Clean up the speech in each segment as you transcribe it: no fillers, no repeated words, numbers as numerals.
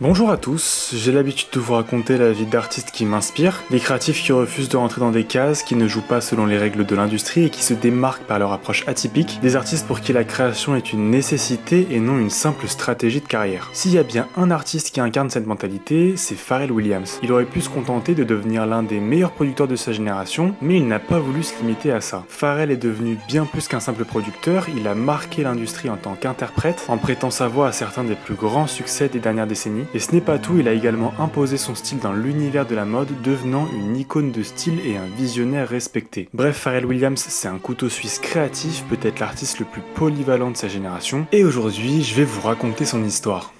Bonjour à tous, j'ai l'habitude de vous raconter la vie d'artistes qui m'inspirent, des créatifs qui refusent de rentrer dans des cases, qui ne jouent pas selon les règles de l'industrie et qui se démarquent par leur approche atypique, des artistes pour qui la création est une nécessité et non une simple stratégie de carrière. S'il y a bien un artiste qui incarne cette mentalité, c'est Pharrell Williams. Il aurait pu se contenter de devenir l'un des meilleurs producteurs de sa génération, mais il n'a pas voulu se limiter à ça. Pharrell est devenu bien plus qu'un simple producteur, il a marqué l'industrie en tant qu'interprète, en prêtant sa voix à certains des plus grands succès des dernières décennies. Et ce n'est pas tout, il a également imposé son style dans l'univers de la mode, devenant une icône de style et un visionnaire respecté. Bref, Pharrell Williams, c'est un couteau suisse créatif, peut-être l'artiste le plus polyvalent de sa génération, et aujourd'hui, je vais vous raconter son histoire.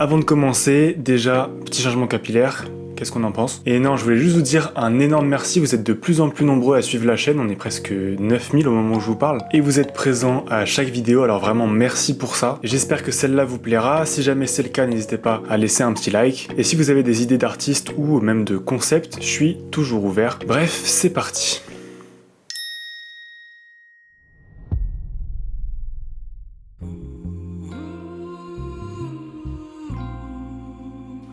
Avant de commencer, déjà, petit changement capillaire, qu'est-ce qu'on en pense? Et non, je voulais juste vous dire un énorme merci, vous êtes de plus en plus nombreux à suivre la chaîne, on est presque 9000 au moment où je vous parle, et vous êtes présents à chaque vidéo, alors vraiment merci pour ça. J'espère que celle-là vous plaira, si jamais c'est le cas, n'hésitez pas à laisser un petit like, et si vous avez des idées d'artistes ou même de concepts, je suis toujours ouvert. Bref, c'est parti.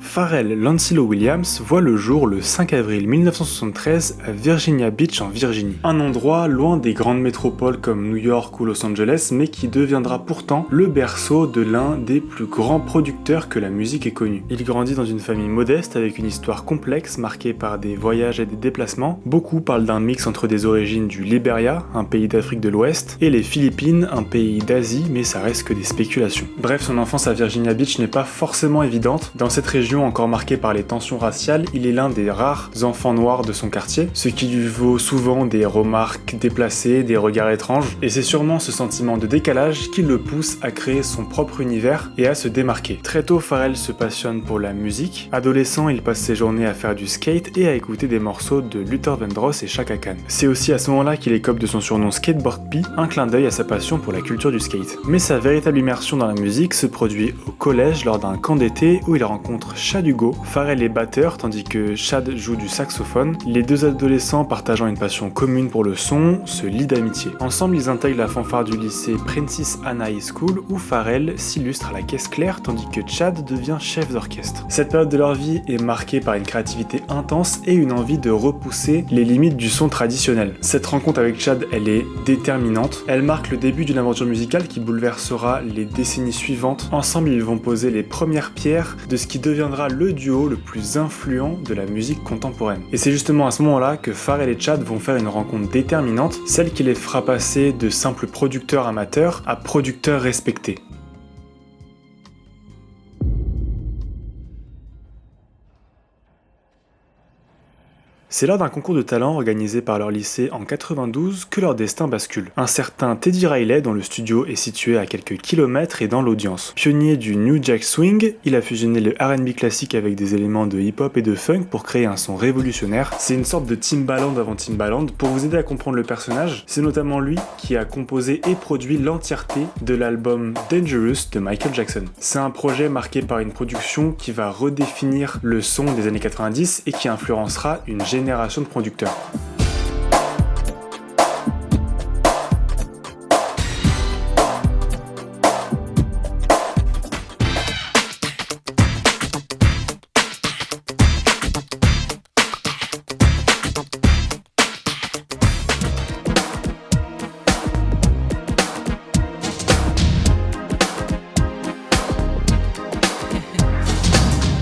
Pharrell Lancilo Williams voit le jour le 5 avril 1973 à Virginia Beach en Virginie. Un endroit loin des grandes métropoles comme New York ou Los Angeles, mais qui deviendra pourtant le berceau de l'un des plus grands producteurs que la musique ait connu. Il grandit dans une famille modeste avec une histoire complexe marquée par des voyages et des déplacements. Beaucoup parlent d'un mix entre des origines du Liberia, un pays d'Afrique de l'Ouest, et les Philippines, un pays d'Asie, mais ça reste que des spéculations. Bref, son enfance à Virginia Beach n'est pas forcément évidente. Dans cette région encore marqué par les tensions raciales, il est l'un des rares enfants noirs de son quartier, ce qui lui vaut souvent des remarques déplacées, des regards étranges, et c'est sûrement ce sentiment de décalage qui le pousse à créer son propre univers et à se démarquer. Très tôt, Pharrell se passionne pour la musique. Adolescent, il passe ses journées à faire du skate et à écouter des morceaux de Luther Vandross et Chaka Khan. C'est aussi à ce moment-là qu'il écope de son surnom Skateboard P, un clin d'œil à sa passion pour la culture du skate. Mais sa véritable immersion dans la musique se produit au collège lors d'un camp d'été où il rencontre Chad Hugo. Pharrell est batteur tandis que Chad joue du saxophone. Les deux adolescents, partageant une passion commune pour le son, se lient d'amitié. Ensemble, ils intègrent la fanfare du lycée Princess Anna High School où Pharrell s'illustre à la caisse claire tandis que Chad devient chef d'orchestre. Cette période de leur vie est marquée par une créativité intense et une envie de repousser les limites du son traditionnel. Cette rencontre avec Chad, elle est déterminante. Elle marque le début d'une aventure musicale qui bouleversera les décennies suivantes. Ensemble, ils vont poser les premières pierres de ce qui deviendra le duo le plus influent de la musique contemporaine. Et c'est justement à ce moment-là que Pharrell et Chad vont faire une rencontre déterminante, celle qui les fera passer de simples producteurs amateurs à producteurs respectés. C'est lors d'un concours de talent organisé par leur lycée en 92 que leur destin bascule. Un certain Teddy Riley, dont le studio est situé à quelques kilomètres, est dans l'audience. Pionnier du New Jack Swing, il a fusionné le R&B classique avec des éléments de hip-hop et de funk pour créer un son révolutionnaire. C'est une sorte de Timbaland avant Timbaland. Pour vous aider à comprendre le personnage, c'est notamment lui qui a composé et produit l'entièreté de l'album Dangerous de Michael Jackson. C'est un projet marqué par une production qui va redéfinir le son des années 90 et qui influencera une génération de producteurs.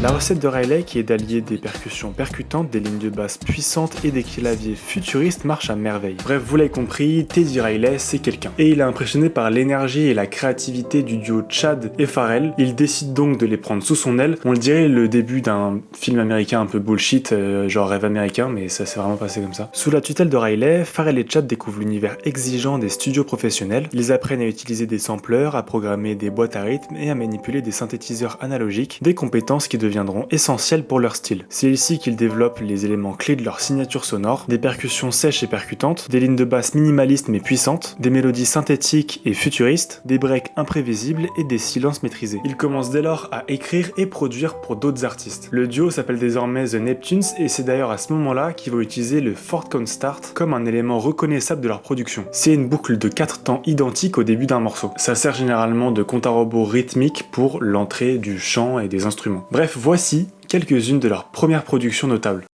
La recette de Riley, qui est d'allier des percussions percutantes, des lignes de basse puissantes et des claviers futuristes, marche à merveille. Bref, vous l'avez compris, Teddy Riley, c'est quelqu'un. Et il est impressionné par l'énergie et la créativité du duo Chad et Pharrell. Il décide donc de les prendre sous son aile. On le dirait le début d'un film américain un peu bullshit, genre Rêve américain, mais ça s'est vraiment passé comme ça. Sous la tutelle de Riley, Pharrell et Chad découvrent l'univers exigeant des studios professionnels. Ils apprennent à utiliser des sampleurs, à programmer des boîtes à rythme et à manipuler des synthétiseurs analogiques, des compétences qui deviendront deviendront essentielles pour leur style. C'est ici qu'ils développent les éléments clés de leur signature sonore, des percussions sèches et percutantes, des lignes de basse minimalistes mais puissantes, des mélodies synthétiques et futuristes, des breaks imprévisibles et des silences maîtrisés. Ils commencent dès lors à écrire et produire pour d'autres artistes. Le duo s'appelle désormais The Neptunes et c'est d'ailleurs à ce moment-là qu'ils vont utiliser le 4 count start comme un élément reconnaissable de leur production. C'est une boucle de 4 temps identique au début d'un morceau. Ça sert généralement de compte à rebours rythmique pour l'entrée du chant et des instruments. Bref, voici quelques-unes de leurs premières productions notables.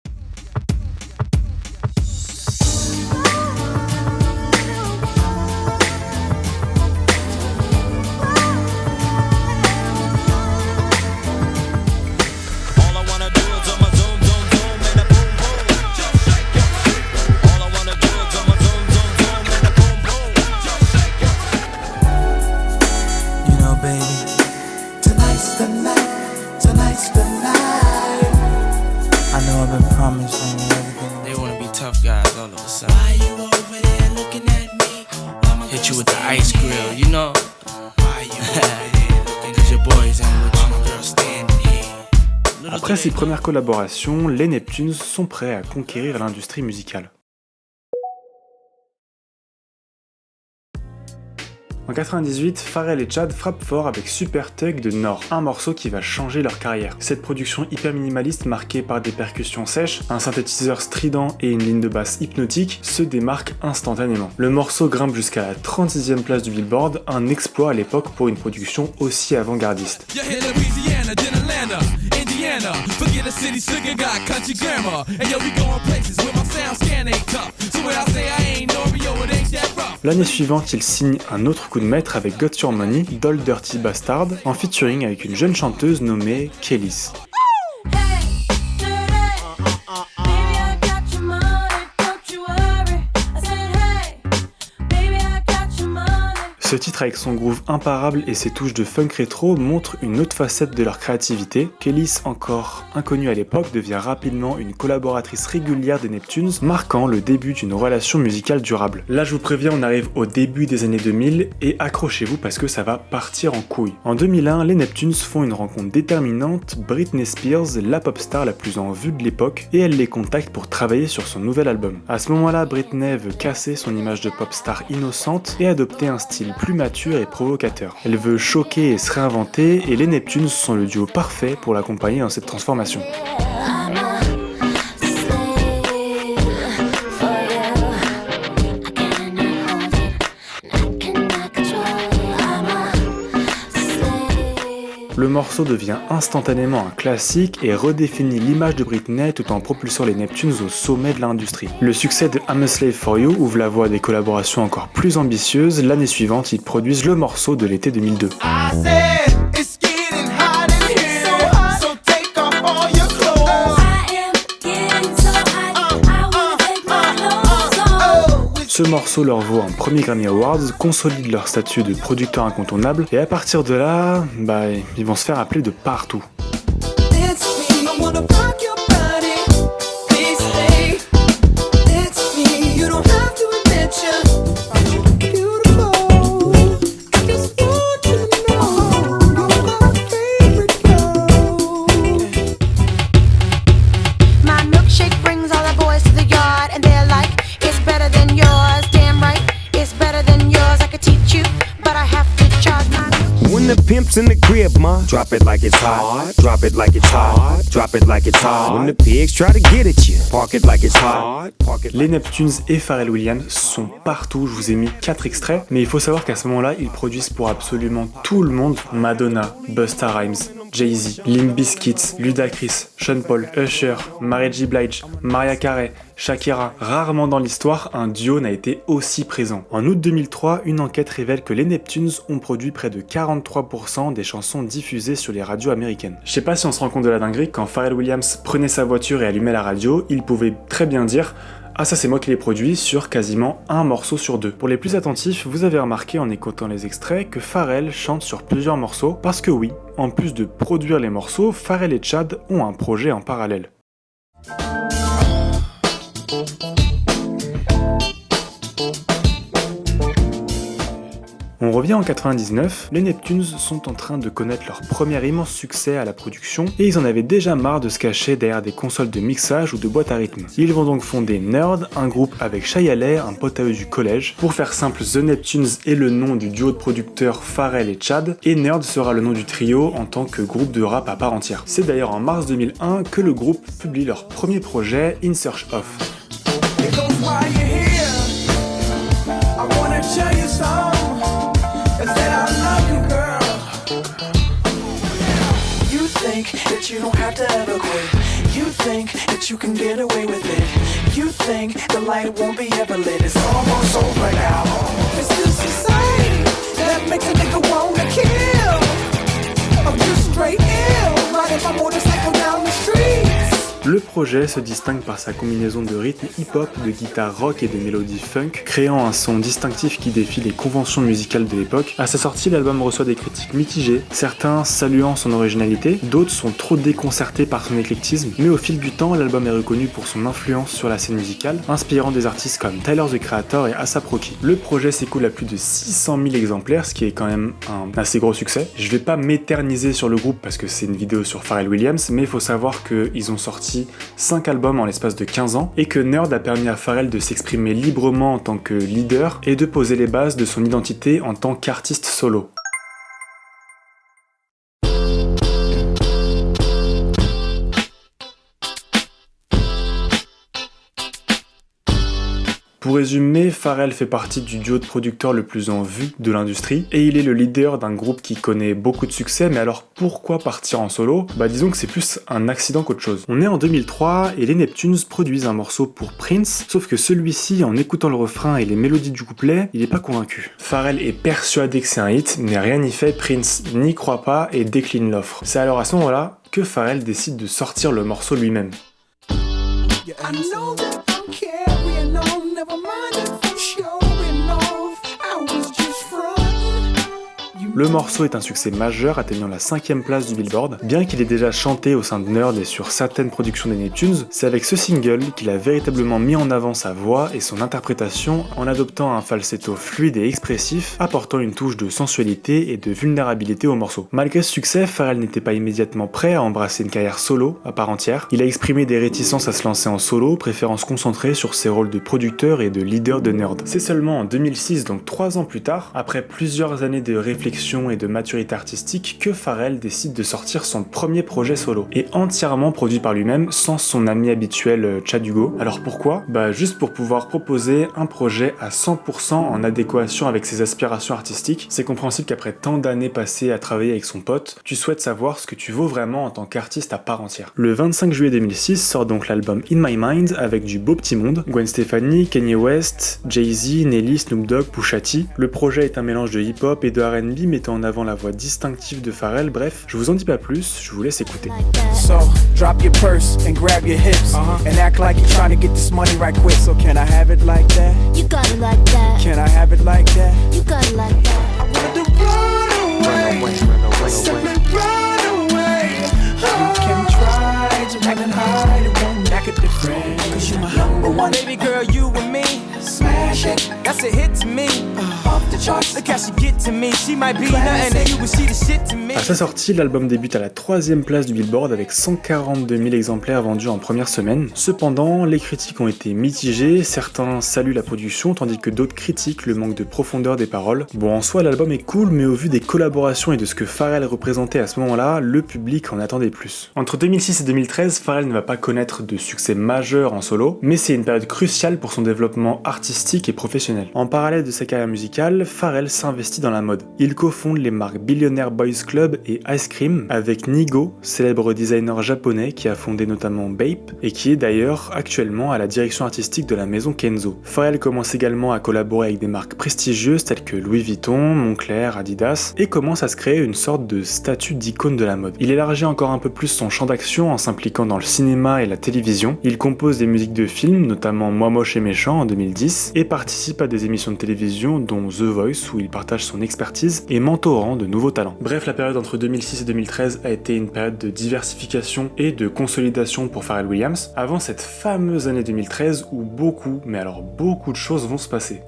Après ces premières collaborations, les Neptunes sont prêts à conquérir l'industrie musicale. En 98, Pharrell et Chad frappent fort avec Super Thug de Nord, un morceau qui va changer leur carrière. Cette production hyper minimaliste marquée par des percussions sèches, un synthétiseur strident et une ligne de basse hypnotique se démarque instantanément. Le morceau grimpe jusqu'à la 36e place du Billboard, un exploit à l'époque pour une production aussi avant-gardiste. L'année suivante, il signe un autre coup de maître avec Got Your Money, Doll Dirty Bastard, en featuring avec une jeune chanteuse nommée Kelis. Ce titre avec son groove imparable et ses touches de funk rétro montre une autre facette de leur créativité. Kelis, encore inconnue à l'époque, devient rapidement une collaboratrice régulière des Neptunes, marquant le début d'une relation musicale durable. Là je vous préviens, on arrive au début des années 2000 et accrochez-vous parce que ça va partir en couille. En 2001, les Neptunes font une rencontre déterminante, Britney Spears, la pop star la plus en vue de l'époque, et elle les contacte pour travailler sur son nouvel album. À ce moment-là, Britney veut casser son image de pop star innocente et adopter un style plus mature et provocateur. Elle veut choquer et se réinventer et les Neptunes sont le duo parfait pour l'accompagner dans cette transformation. Le morceau devient instantanément un classique et redéfinit l'image de Britney tout en propulsant les Neptunes au sommet de l'industrie. Le succès de I'm a Slave for You ouvre la voie à des collaborations encore plus ambitieuses. L'année suivante, ils produisent le morceau de l'été 2002. Ce morceau leur vaut un premier Grammy Awards, consolide leur statut de producteur incontournable, et à partir de là, ils vont se faire appeler de partout. The pimps in the crib, ma. Drop it like it's hot. Drop it like it's hot. Drop it like it's hot. When the pigs try to get at you, park it like it's hot. Les Neptunes et Pharrell Williams sont partout. Je vous ai mis 4 extraits, mais il faut savoir qu'à ce moment-là, ils produisent pour absolument tout le monde. Madonna, Busta Rhymes, Jay-Z, Limp Bizkit, Ludacris, Sean Paul, Usher, Mary J. Blige, Mariah Carey, Shakira. Rarement dans l'histoire, un duo n'a été aussi présent. En août 2003, une enquête révèle que les Neptunes ont produit près de 43% des chansons diffusées sur les radios américaines. Je sais pas si on se rend compte de la dinguerie, quand Pharrell Williams prenait sa voiture et allumait la radio, il pouvait très bien dire « Ah ça c'est moi qui l'ai produit » sur quasiment un morceau sur 2. Pour les plus attentifs, vous avez remarqué en écoutant les extraits que Pharrell chante sur plusieurs morceaux, parce que oui, en plus de produire les morceaux, Pharrell et Chad ont un projet en parallèle. On revient en 99, les Neptunes sont en train de connaître leur premier immense succès à la production et ils en avaient déjà marre de se cacher derrière des consoles de mixage ou de boîtes à rythme. Ils vont donc fonder Nerd, un groupe avec Shy Hailey, un pote à eux du collège. Pour faire simple, The Neptunes est le nom du duo de producteurs Pharrell et Chad, et Nerd sera le nom du trio en tant que groupe de rap à part entière. C'est d'ailleurs en mars 2001 que le groupe publie leur premier projet, In Search Of. That you don't have to ever quit. You think that you can get away with it. You think the light won't be ever lit. It's almost over now. It's the society that makes a nigga wanna kill. I'm just straight ill, riding my motorcycle down the streets. Le projet se distingue par sa combinaison de rythmes hip-hop, de guitare rock et de mélodies funk, créant un son distinctif qui défie les conventions musicales de l'époque. À sa sortie, l'album reçoit des critiques mitigées, certains saluant son originalité, d'autres sont trop déconcertés par son éclectisme, mais au fil du temps, l'album est reconnu pour son influence sur la scène musicale, inspirant des artistes comme Tyler the Creator et A$AP Rocky. Le projet s'écoule à plus de 600 000 exemplaires, ce qui est quand même un assez gros succès. Je vais pas m'éterniser sur le groupe parce que c'est une vidéo sur Pharrell Williams, mais il faut savoir qu'ils ont sorti 5 albums en l'espace de 15 ans et que Nerd a permis à Pharrell de s'exprimer librement en tant que leader et de poser les bases de son identité en tant qu'artiste solo. Pour résumer, Pharrell fait partie du duo de producteurs le plus en vue de l'industrie et il est le leader d'un groupe qui connaît beaucoup de succès, mais alors pourquoi partir en solo ? Disons que c'est plus un accident qu'autre chose. On est en 2003 et les Neptunes produisent un morceau pour Prince, sauf que celui-ci, en écoutant le refrain et les mélodies du couplet, il est pas convaincu. Pharrell est persuadé que c'est un hit, mais rien n'y fait, Prince n'y croit pas et décline l'offre. C'est alors à ce moment-là que Pharrell décide de sortir le morceau lui-même. Le morceau est un succès majeur, atteignant la 5e place du Billboard. Bien qu'il ait déjà chanté au sein de Nerd et sur certaines productions des Neptunes, c'est avec ce single qu'il a véritablement mis en avant sa voix et son interprétation en adoptant un falsetto fluide et expressif, apportant une touche de sensualité et de vulnérabilité au morceau. Malgré ce succès, Pharrell n'était pas immédiatement prêt à embrasser une carrière solo à part entière. Il a exprimé des réticences à se lancer en solo, préférant se concentrer sur ses rôles de producteur et de leader de Nerd. C'est seulement en 2006, donc 3 ans plus tard, après plusieurs années de réflexion et de maturité artistique, que Pharrell décide de sortir son premier projet solo, et entièrement produit par lui-même, sans son ami habituel Chad Hugo. Alors pourquoi ? Juste pour pouvoir proposer un projet à 100% en adéquation avec ses aspirations artistiques. C'est compréhensible qu'après tant d'années passées à travailler avec son pote, tu souhaites savoir ce que tu vaux vraiment en tant qu'artiste à part entière. Le 25 juillet 2006 sort donc l'album In My Mind avec du beau petit monde, Gwen Stefani, Kanye West, Jay-Z, Nelly, Snoop Dogg, Pusha T. Le projet est un mélange de hip-hop et de R&B mettant en avant la voix distinctive de Pharrell. Bref, je vous en dis pas plus, je vous laisse écouter. So, drop your purse and grab your hips and act like you're trying to get this money right quick. So can I have it like that? You got it like that. Can I have it like that? You got it like that. I wanna run away. Simply run away. You can try to run and hide, it won't make a difference. 'Cause you're my number one. Baby girl, you and me. Smash it. That's a hit to me. Off the charts. Look how she get to me. She might be nothing to you, but she the shit to me. À sa sortie, l'album débute à la 3e place du Billboard avec 142 000 exemplaires vendus en première semaine. Cependant, les critiques ont été mitigées, certains saluent la production tandis que d'autres critiquent le manque de profondeur des paroles. Bon, en soi, l'album est cool, mais au vu des collaborations et de ce que Pharrell représentait à ce moment-là, le public en attendait plus. Entre 2006 et 2013, Pharrell ne va pas connaître de succès majeur en solo, mais c'est une période cruciale pour son développement artistique et professionnel. En parallèle de sa carrière musicale, Pharrell s'investit dans la mode. Il cofonde les marques Billionaire Boys Club et Ice Cream avec Nigo, célèbre designer japonais qui a fondé notamment Bape et qui est d'ailleurs actuellement à la direction artistique de la maison Kenzo. Pharrell commence également à collaborer avec des marques prestigieuses telles que Louis Vuitton, Moncler, Adidas et commence à se créer une sorte de statut d'icône de la mode. Il élargit encore un peu plus son champ d'action en s'impliquant dans le cinéma et la télévision. Il compose des musiques de films, notamment Moi Moche et Méchant en 2010 et participe à des émissions de télévision dont The Voice où il partage son expertise et mentorant de nouveaux talents. Bref, la période entre 2006 et 2013 a été une période de diversification et de consolidation pour Pharrell Williams, avant cette fameuse année 2013 où beaucoup, mais alors beaucoup de choses vont se passer.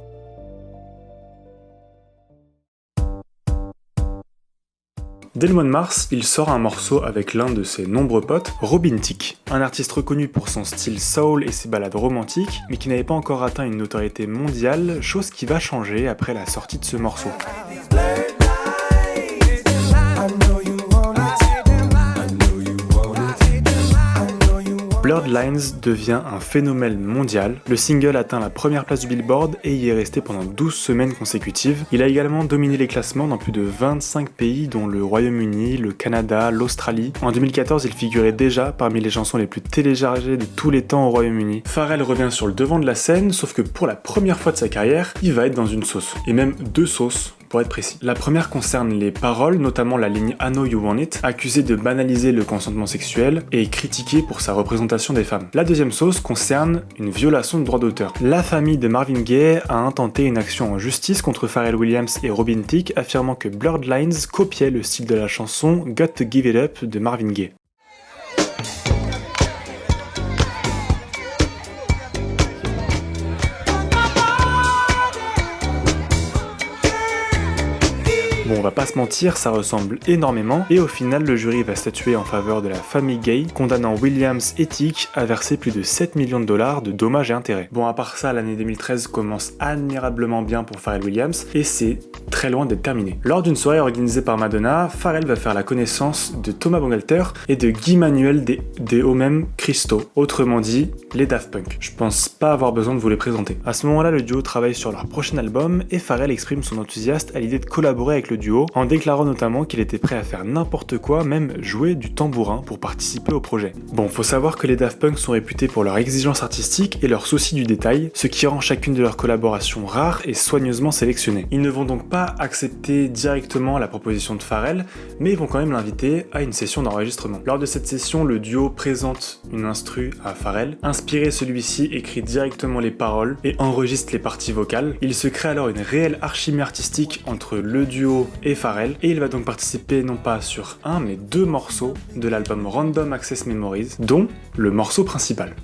Dès le mois de mars, il sort un morceau avec l'un de ses nombreux potes, Robin Thicke, un artiste reconnu pour son style soul et ses ballades romantiques, mais qui n'avait pas encore atteint une notoriété mondiale, chose qui va changer après la sortie de ce morceau. Blurred Lines devient un phénomène mondial. Le single atteint la première place du Billboard et y est resté pendant 12 semaines consécutives. Il a également dominé les classements dans plus de 25 pays dont le Royaume-Uni, le Canada, l'Australie. En 2014, il figurait déjà parmi les chansons les plus téléchargées de tous les temps au Royaume-Uni. Pharrell revient sur le devant de la scène, sauf que pour la première fois de sa carrière, il va être dans une sauce. Et même 2 sauces. Pour être précis. La première concerne les paroles, notamment la ligne I Know You Want It, accusée de banaliser le consentement sexuel et critiquée pour sa représentation des femmes. La deuxième sauce concerne une violation de droit d'auteur. La famille de Marvin Gaye a intenté une action en justice contre Pharrell Williams et Robin Thicke, affirmant que Blurred Lines copiait le style de la chanson Got to Give It Up de Marvin Gaye. Bon, on va pas se mentir, ça ressemble énormément, et au final, le jury va statuer en faveur de la famille Gaye, condamnant Williams et Thicke à verser plus de 7 millions de dollars de dommages et intérêts. Bon, à part ça, l'année 2013 commence admirablement bien pour Pharrell Williams, et c'est très loin d'être terminé. Lors d'une soirée organisée par Madonna, Pharrell va faire la connaissance de Thomas Bangalter et de Guy Manuel de Homem Christo, autrement dit, les Daft Punk. Je pense pas avoir besoin de vous les présenter. À ce moment-là, le duo travaille sur leur prochain album, et Pharrell exprime son enthousiasme à l'idée de collaborer avec le duo, en déclarant notamment qu'il était prêt à faire n'importe quoi, même jouer du tambourin pour participer au projet. Bon, faut savoir que les Daft Punk sont réputés pour leur exigence artistique et leur souci du détail, ce qui rend chacune de leurs collaborations rares et soigneusement sélectionnées. Ils ne vont donc pas accepter directement la proposition de Pharrell, mais ils vont quand même l'inviter à une session d'enregistrement. Lors de cette session, le duo présente une instru à Pharrell. Inspiré, celui-ci écrit directement les paroles et enregistre les parties vocales. Il se crée alors une réelle alchimie artistique entre le duo et Pharrell, et il va donc participer non pas sur un mais 2 morceaux de l'album Random Access Memories, dont le morceau principal.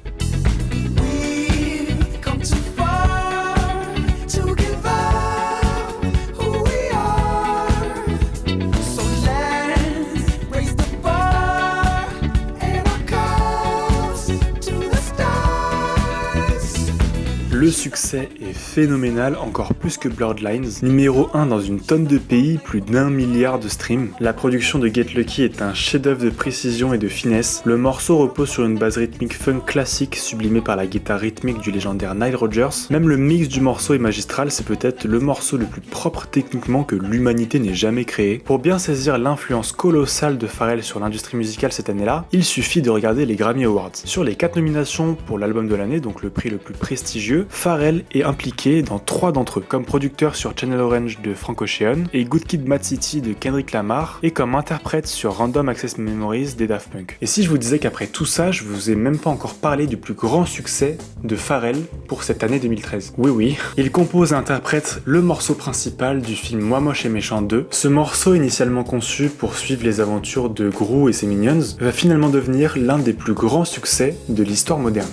Le succès est phénoménal, encore plus que Blurred Lines. Numéro 1 dans une tonne de pays, plus d'1 milliard de streams. La production de Get Lucky est un chef-d'œuvre de précision et de finesse. Le morceau repose sur une base rythmique funk classique sublimée par la guitare rythmique du légendaire Nile Rodgers. Même le mix du morceau est magistral, c'est peut-être le morceau le plus propre techniquement que l'humanité n'ait jamais créé. Pour bien saisir l'influence colossale de Pharrell sur l'industrie musicale cette année-là, il suffit de regarder les Grammy Awards. Sur les 4 nominations pour l'album de l'année, donc le prix le plus prestigieux, Pharrell est impliqué dans 3 d'entre eux, comme producteur sur Channel Orange de Frank Ocean et Good Kid Mad City de Kendrick Lamar, et comme interprète sur Random Access Memories des Daft Punk. Et si je vous disais qu'après tout ça, je vous ai même pas encore parlé du plus grand succès de Pharrell pour cette année 2013. Oui, il compose et interprète le morceau principal du film Moi Moche et Méchant 2. Ce morceau, initialement conçu pour suivre les aventures de Gru et ses Minions, va finalement devenir l'un des plus grands succès de l'histoire moderne.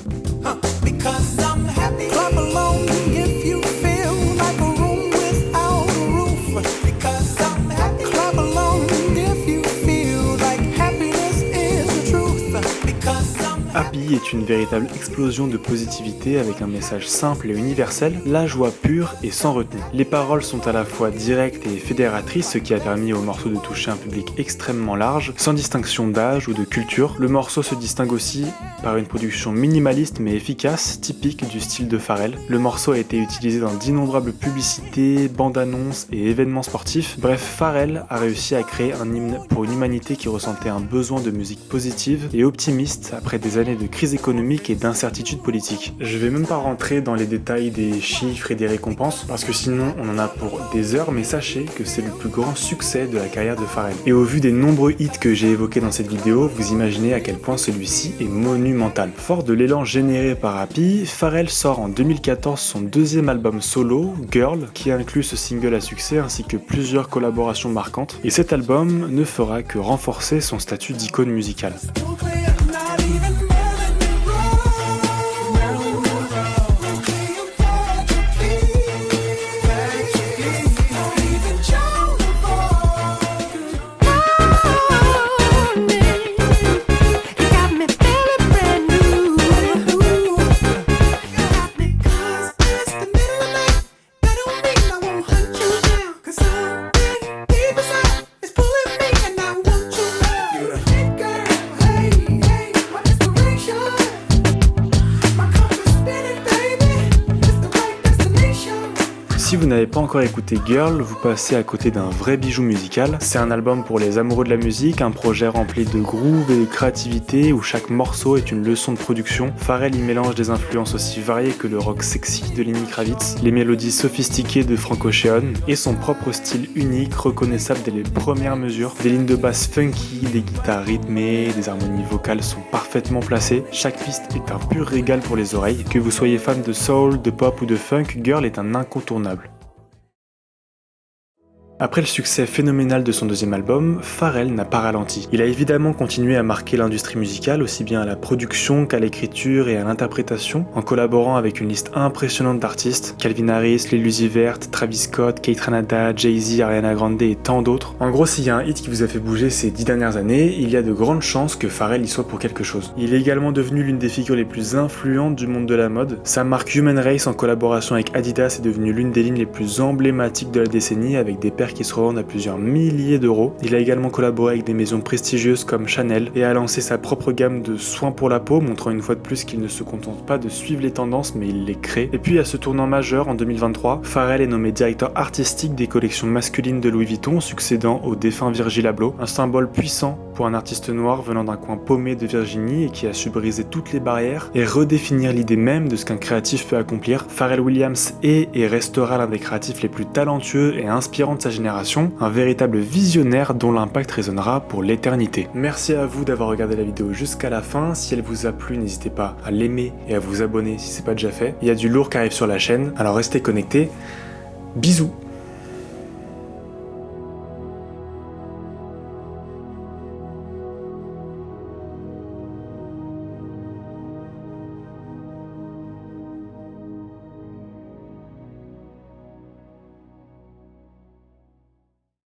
Happy est une véritable explosion de positivité avec un message simple et universel, la joie pure et sans retenue. Les paroles sont à la fois directes et fédératrices, ce qui a permis au morceau de toucher un public extrêmement large, sans distinction d'âge ou de culture. Le morceau se distingue aussi par une production minimaliste mais efficace, typique du style de Pharrell. Le morceau a été utilisé dans d'innombrables publicités, bandes annonces et événements sportifs. Bref, Pharrell a réussi à créer un hymne pour une humanité qui ressentait un besoin de musique positive et optimiste après des années de crise économique et d'incertitude politique. Je vais même pas rentrer dans les détails des chiffres et des récompenses parce que sinon on en a pour des heures, mais sachez que c'est le plus grand succès de la carrière de Pharrell. Et au vu des nombreux hits que j'ai évoqués dans cette vidéo, vous imaginez à quel point celui-ci est monumental. Fort de l'élan généré par Happy, Pharrell sort en 2014 son 2e album solo, Girl, qui inclut ce single à succès ainsi que plusieurs collaborations marquantes, et cet album ne fera que renforcer son statut d'icône musicale. Si vous n'avez pas encore écouté Girl, vous passez à côté d'un vrai bijou musical. C'est un album pour les amoureux de la musique, un projet rempli de groove et de créativité où chaque morceau est une leçon de production. Pharrell y mélange des influences aussi variées que le rock sexy de Lenny Kravitz, les mélodies sophistiquées de Frank Ocean et son propre style unique, reconnaissable dès les premières mesures. Des lignes de basse funky, des guitares rythmées, des harmonies vocales sont parfaitement placées. Chaque piste est un pur régal pour les oreilles. Que vous soyez fan de soul, de pop ou de funk, Girl est un incontournable. Après le succès phénoménal de son deuxième album, Pharrell n'a pas ralenti. Il a évidemment continué à marquer l'industrie musicale, aussi bien à la production qu'à l'écriture et à l'interprétation, en collaborant avec une liste impressionnante d'artistes, Calvin Harris, Lil Uzi Vert, Travis Scott, Kate Ranada, Jay-Z, Ariana Grande et tant d'autres. En gros, s'il y a un hit qui vous a fait bouger ces 10 dernières années, il y a de grandes chances que Pharrell y soit pour quelque chose. Il est également devenu l'une des figures les plus influentes du monde de la mode. Sa marque Human Race en collaboration avec Adidas est devenue l'une des lignes les plus emblématiques de la décennie, avec des paires qui se revendent à plusieurs milliers d'euros. Il a également collaboré avec des maisons prestigieuses comme Chanel et a lancé sa propre gamme de soins pour la peau, montrant une fois de plus qu'il ne se contente pas de suivre les tendances mais il les crée. Et puis à ce tournant majeur en 2023, Pharrell est nommé directeur artistique des collections masculines de Louis Vuitton, succédant au défunt Virgil Abloh, un symbole puissant pour un artiste noir venant d'un coin paumé de Virginie et qui a su briser toutes les barrières et redéfinir l'idée même de ce qu'un créatif peut accomplir. Pharrell Williams est et restera l'un des créatifs les plus talentueux et inspirants de sa génération, un véritable visionnaire dont l'impact résonnera pour l'éternité. Merci à vous d'avoir regardé la vidéo jusqu'à la fin. Si elle vous a plu, n'hésitez pas à l'aimer et à vous abonner si c'est pas déjà fait. Il y a du lourd qui arrive sur la chaîne, alors restez connectés. Bisous.